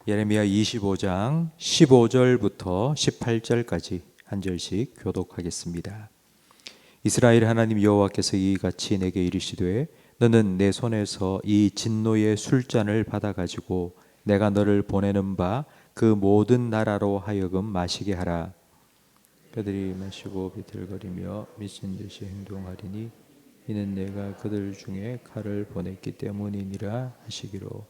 예레미야 25장 15절부터 18절까지 한 절씩 교독하겠습니다. 이스라엘 하나님 여호와께서 이같이 내게 이르시되 너는 내 손에서 이 진노의 술잔을 받아 가지고 내가 너를 보내는 바 그 모든 나라로 하여금 마시게 하라. 그들이 마시고 비틀거리며 미친 듯이 행동하리니 이는 내가 그들 중에 칼을 보냈기 때문이니라 하시기로.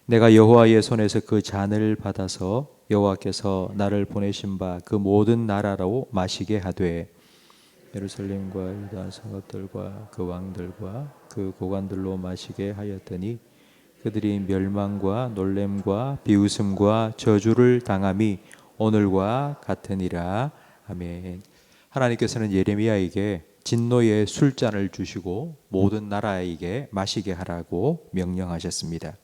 내가 여호와의 손에서 그 잔을 받아서 여호와께서 나를 보내신 바 그 모든 나라로 마시게 하되 예루살렘과 유다 성읍들과 그 왕들과 그 고관들로 마시게 하였더니 그들이 멸망과 놀램과 비웃음과 저주를 당함이 오늘과 같으니라. 아멘. 하나님께서는 예레미야에게 진노의 술잔을 주시고 모든 나라에게 마시게 하라고 명령하셨습니다.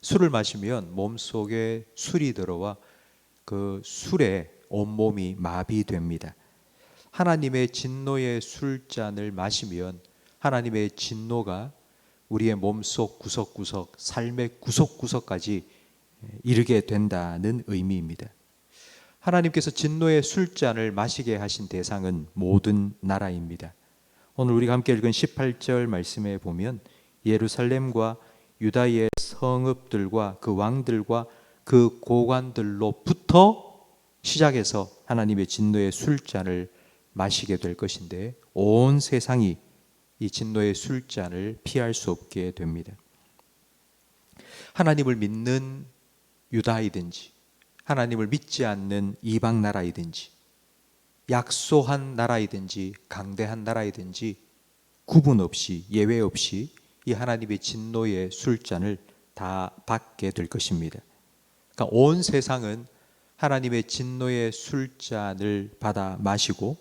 술을 마시면 몸속에 술이 들어와 그 술에 온몸이 마비됩니다. 하나님의 진노의 술잔을 마시면 하나님의 진노가 우리의 몸속 구석구석, 삶의 구석구석까지 이르게 된다는 의미입니다. 하나님께서 진노의 술잔을 마시게 하신 대상은 모든 나라입니다. 오늘 우리가 함께 읽은 18절 말씀에 보면 예루살렘과 유다의 성읍들과 그 왕들과 그 고관들로부터 시작해서 하나님의 진노의 술잔을 마시게 될 것인데 온 세상이 이 진노의 술잔을 피할 수 없게 됩니다. 하나님을 믿는 유다이든지 하나님을 믿지 않는 이방 나라이든지 약소한 나라이든지 강대한 나라이든지 구분 없이 예외 없이 이 하나님의 진노의 술잔을 다 받게 될 것입니다. 그러니까 온 세상은 하나님의 진노의 술잔을 받아 마시고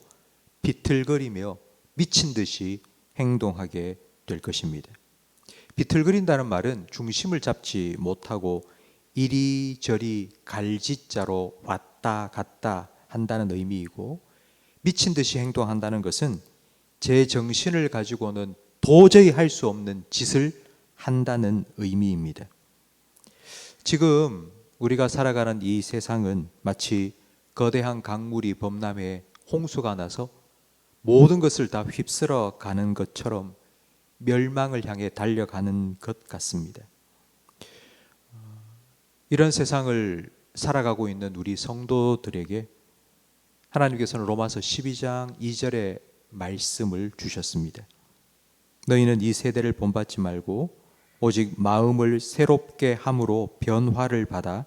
비틀거리며 미친 듯이 행동하게 될 것입니다. 비틀거린다는 말은 중심을 잡지 못하고 이리저리 갈짓자로 왔다 갔다 한다는 의미이고, 미친 듯이 행동한다는 것은 제 정신을 가지고는 도저히 할 수 없는 짓을 한다는 의미입니다. 지금 우리가 살아가는 이 세상은 마치 거대한 강물이 범람해 홍수가 나서 모든 것을 다 휩쓸어 가는 것처럼 멸망을 향해 달려가는 것 같습니다. 이런 세상을 살아가고 있는 우리 성도들에게 하나님께서는 로마서 12장 2절의 말씀을 주셨습니다. 너희는 이 세대를 본받지 말고 오직 마음을 새롭게 함으로 변화를 받아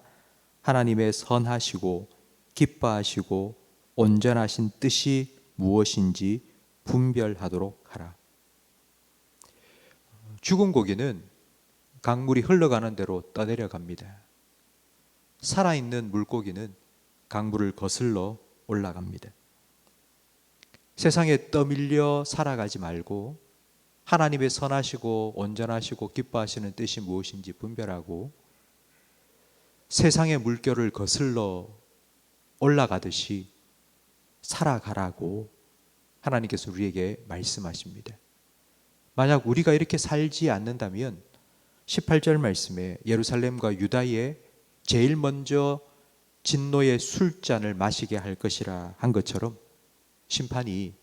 하나님의 선하시고 기뻐하시고 온전하신 뜻이 무엇인지 분별하도록 하라. 죽은 고기는 강물이 흘러가는 대로 떠내려갑니다. 살아있는 물고기는 강물을 거슬러 올라갑니다. 세상에 떠밀려 살아가지 말고 하나님의 선하시고 온전하시고 기뻐하시는 뜻이 무엇인지 분별하고 세상의 물결을 거슬러 올라가듯이 살아가라고 하나님께서 우리에게 말씀하십니다. 만약 우리가 이렇게 살지 않는다면 18절 말씀에 예루살렘과 유다에 제일 먼저 진노의 술잔을 마시게 할 것이라 한 것처럼 심판이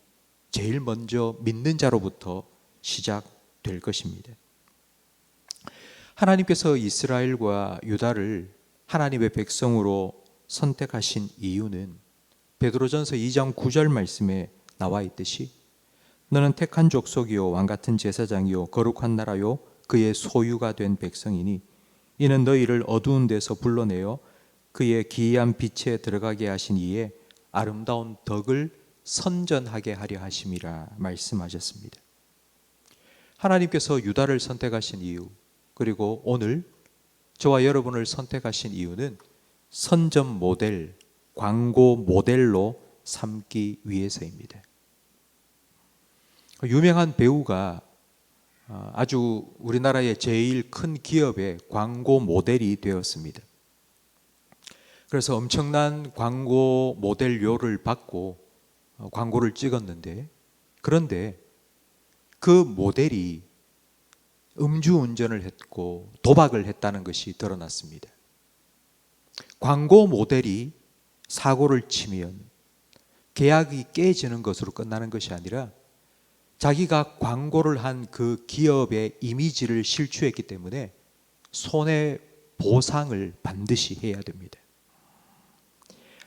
제일 먼저 믿는 자로부터 시작될 것입니다. 하나님께서 이스라엘과 유다를 하나님의 백성으로 선택하신 이유는 베드로전서 2장 9절 말씀에 나와 있듯이 너는 택한 족속이요 왕같은 제사장이요 거룩한 나라요 그의 소유가 된 백성이니 이는 너희를 어두운 데서 불러내어 그의 기이한 빛에 들어가게 하신 이에 아름다운 덕을 선전하게 하려 하심이라 말씀하셨습니다. 하나님께서 유다를 선택하신 이유, 그리고 오늘 저와 여러분을 선택하신 이유는 선전 모델, 광고 모델로 삼기 위해서입니다. 유명한 배우가 아주 우리나라의 제일 큰 기업의 광고 모델이 되었습니다. 그래서 엄청난 광고 모델료를 받고 광고를 찍었는데, 그런데 그 모델이 음주운전을 했고 도박을 했다는 것이 드러났습니다. 광고 모델이 사고를 치면 계약이 깨지는 것으로 끝나는 것이 아니라 자기가 광고를 한 그 기업의 이미지를 실추했기 때문에 손해보상을 반드시 해야 됩니다.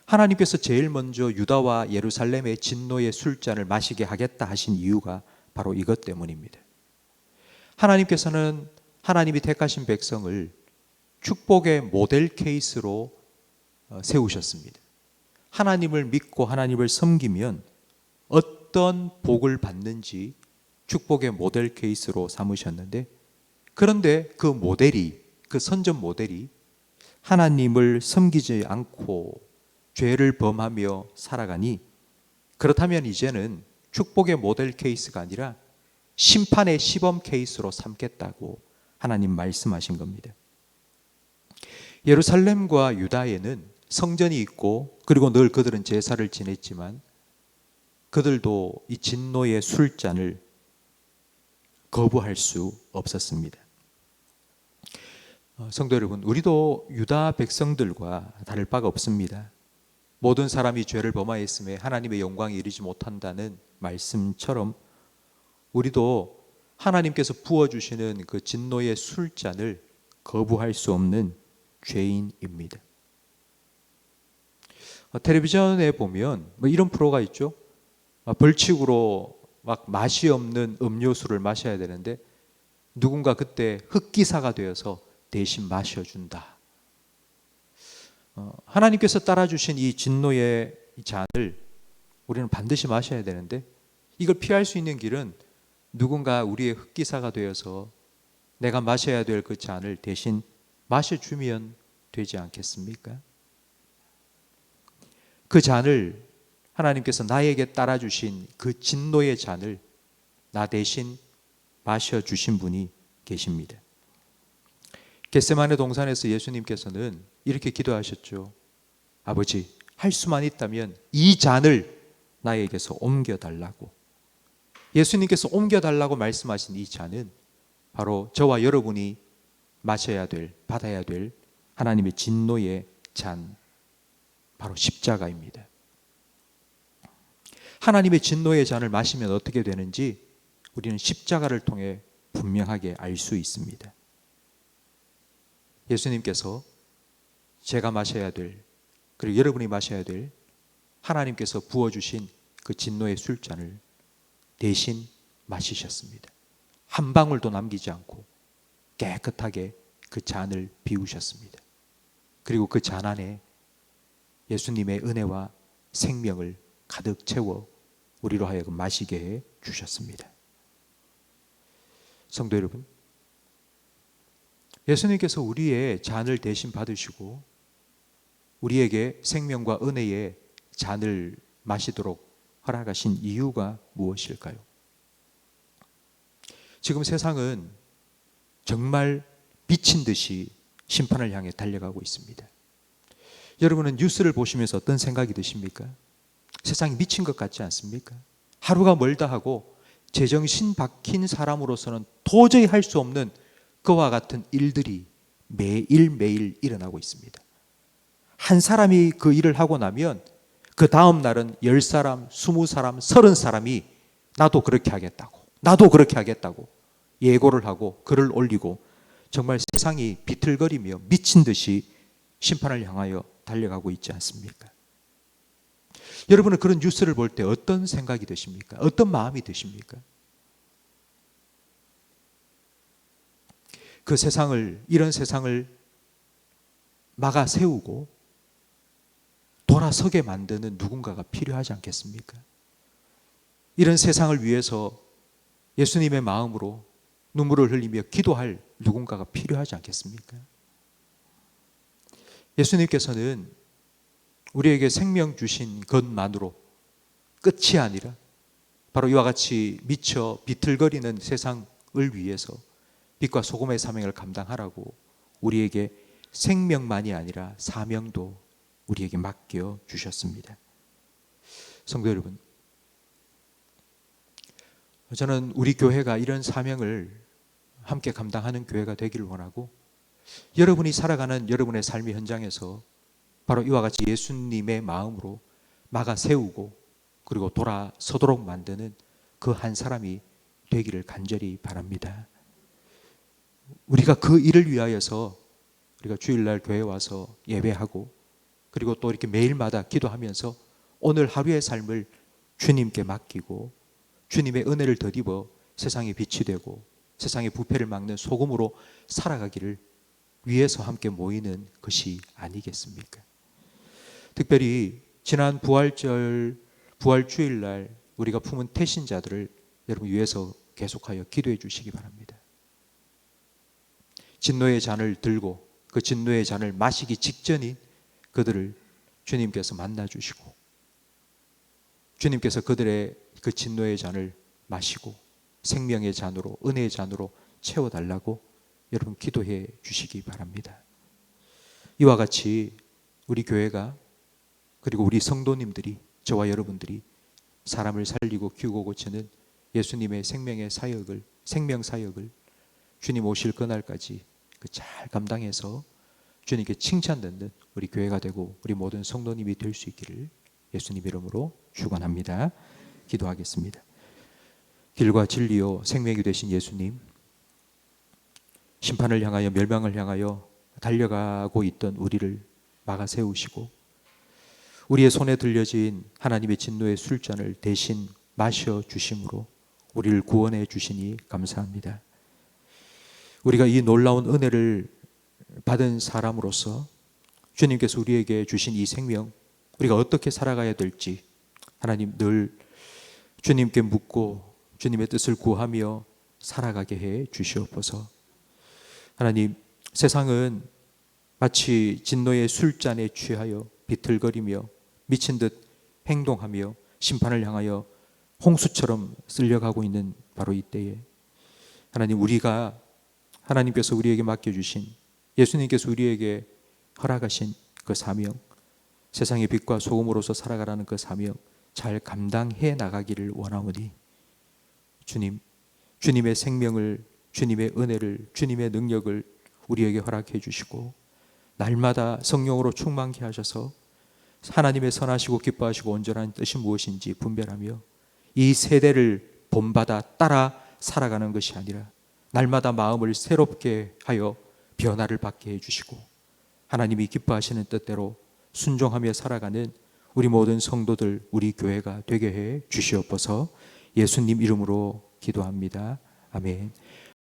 하나님께서 제일 먼저 유다와 예루살렘의 진노의 술잔을 마시게 하겠다 하신 이유가 바로 이것 때문입니다. 하나님께서는 하나님이 택하신 백성을 축복의 모델 케이스로 세우셨습니다. 하나님을 믿고 하나님을 섬기면 어떤 복을 받는지 축복의 모델 케이스로 삼으셨는데, 그런데 그 모델이, 그 선전 모델이 하나님을 섬기지 않고 죄를 범하며 살아가니, 그렇다면 이제는 축복의 모델 케이스가 아니라 심판의 시범 케이스로 삼겠다고 하나님 말씀하신 겁니다. 예루살렘과 유다에는 성전이 있고 그리고 늘 그들은 제사를 지냈지만 그들도 이 진노의 술잔을 거부할 수 없었습니다. 성도 여러분, 우리도 유다 백성들과 다를 바가 없습니다. 모든 사람이 죄를 범하였음에 하나님의 영광에 이르지 못한다는 말씀처럼 우리도 하나님께서 부어주시는 그 진노의 술잔을 거부할 수 없는 죄인입니다. 텔레비전에 보면 이런 프로가 있죠. 벌칙으로 막 맛이 없는 음료수를 마셔야 되는데 누군가 그때 흑기사가 되어서 대신 마셔준다. 하나님께서 따라주신 이 진노의 잔을 우리는 반드시 마셔야 되는데, 이걸 피할 수 있는 길은 누군가 우리의 흑기사가 되어서 내가 마셔야 될 그 잔을 대신 마셔주면 되지 않겠습니까? 그 잔을, 하나님께서 나에게 따라주신 그 진노의 잔을 나 대신 마셔주신 분이 계십니다. 겟세마네 동산에서 예수님께서는 이렇게 기도하셨죠. 아버지, 할 수만 있다면 이 잔을 나에게서 옮겨달라고. 예수님께서 옮겨달라고 말씀하신 이 잔은 바로 저와 여러분이 마셔야 될, 받아야 될 하나님의 진노의 잔, 바로 십자가입니다. 하나님의 진노의 잔을 마시면 어떻게 되는지 우리는 십자가를 통해 분명하게 알 수 있습니다. 예수님께서 제가 마셔야 될, 그리고 여러분이 마셔야 될 하나님께서 부어주신 그 진노의 술잔을 대신 마시셨습니다. 한 방울도 남기지 않고 깨끗하게 그 잔을 비우셨습니다. 그리고 그 잔 안에 예수님의 은혜와 생명을 가득 채워 우리로 하여금 마시게 해 주셨습니다. 성도 여러분, 예수님께서 우리의 잔을 대신 받으시고 우리에게 생명과 은혜의 잔을 마시도록 허락하신 이유가 무엇일까요? 지금 세상은 정말 미친 듯이 심판을 향해 달려가고 있습니다. 여러분은 뉴스를 보시면서 어떤 생각이 드십니까? 세상이 미친 것 같지 않습니까? 하루가 멀다 하고 제정신 박힌 사람으로서는 도저히 할 수 없는 그와 같은 일들이 매일매일 일어나고 있습니다. 한 사람이 그 일을 하고 나면 그 다음 날은 10사람, 20사람, 30사람이 나도 그렇게 하겠다고, 나도 그렇게 하겠다고 예고를 하고 글을 올리고 정말 세상이 비틀거리며 미친 듯이 심판을 향하여 달려가고 있지 않습니까? 여러분은 그런 뉴스를 볼 때 어떤 생각이 드십니까? 어떤 마음이 드십니까? 그 세상을, 이런 세상을 막아 세우고 돌아서게 만드는 누군가가 필요하지 않겠습니까? 이런 세상을 위해서 예수님의 마음으로 눈물을 흘리며 기도할 누군가가 필요하지 않겠습니까? 예수님께서는 우리에게 생명 주신 것만으로 끝이 아니라 바로 이와 같이 미쳐 비틀거리는 세상을 위해서 빛과 소금의 사명을 감당하라고 우리에게 생명만이 아니라 사명도 우리에게 맡겨 주셨습니다. 성도 여러분, 저는 우리 교회가 이런 사명을 함께 감당하는 교회가 되기를 원하고, 여러분이 살아가는 여러분의 삶의 현장에서 바로 이와 같이 예수님의 마음으로 막아 세우고 그리고 돌아서도록 만드는 그 한 사람이 되기를 간절히 바랍니다. 우리가 그 일을 위하여서 우리가 주일날 교회 와서 예배하고 그리고 또 이렇게 매일마다 기도하면서 오늘 하루의 삶을 주님께 맡기고 주님의 은혜를 덧입어 세상의 빛이 되고 세상의 부패를 막는 소금으로 살아가기를 위해서 함께 모이는 것이 아니겠습니까? 특별히 지난 부활주일날 우리가 품은 태신자들을 여러분 위해서 계속하여 기도해 주시기 바랍니다. 진노의 잔을 들고 그 진노의 잔을 마시기 직전인 그들을 주님께서 만나 주시고 주님께서 그들의 그 진노의 잔을 마시고 생명의 잔으로 은혜의 잔으로 채워달라고 여러분 기도해 주시기 바랍니다. 이와 같이 우리 교회가 그리고 우리 성도님들이 저와 여러분들이 사람을 살리고 키우고 고치는 예수님의 생명 사역을 주님 오실 그날까지 잘 감당해서 주님께 칭찬받는 우리 교회가 되고 우리 모든 성도님이 될 수 있기를 예수님 이름으로 축원합니다. 기도하겠습니다. 길과 진리요 생명이 되신 예수님, 심판을 향하여 멸망을 향하여 달려가고 있던 우리를 막아 세우시고 우리의 손에 들려진 하나님의 진노의 술잔을 대신 마셔 주심으로 우리를 구원해 주시니 감사합니다. 우리가 이 놀라운 은혜를 받은 사람으로서 주님께서 우리에게 주신 이 생명, 우리가 어떻게 살아가야 될지 하나님 늘 주님께 묻고 주님의 뜻을 구하며 살아가게 해 주시옵소서. 하나님, 세상은 마치 진노의 술잔에 취하여 비틀거리며 미친 듯 행동하며 심판을 향하여 홍수처럼 쓸려가고 있는 바로 이때에 하나님, 우리가 하나님께서 우리에게 맡겨주신 예수님께서 우리에게 허락하신 그 사명, 세상의 빛과 소금으로서 살아가라는 그 사명 잘 감당해 나가기를 원하오니 주님, 주님의 생명을, 주님의 은혜를, 주님의 능력을 우리에게 허락해 주시고 날마다 성령으로 충만케 하셔서 하나님의 선하시고 기뻐하시고 온전한 뜻이 무엇인지 분별하며 이 세대를 본받아 따라 살아가는 것이 아니라 날마다 마음을 새롭게 하여 변화를 받게 해주시고 하나님이 기뻐하시는 뜻대로 순종하며 살아가는 우리 모든 성도들, 우리 교회가 되게 해 주시옵소서. 예수님 이름으로 기도합니다. 아멘.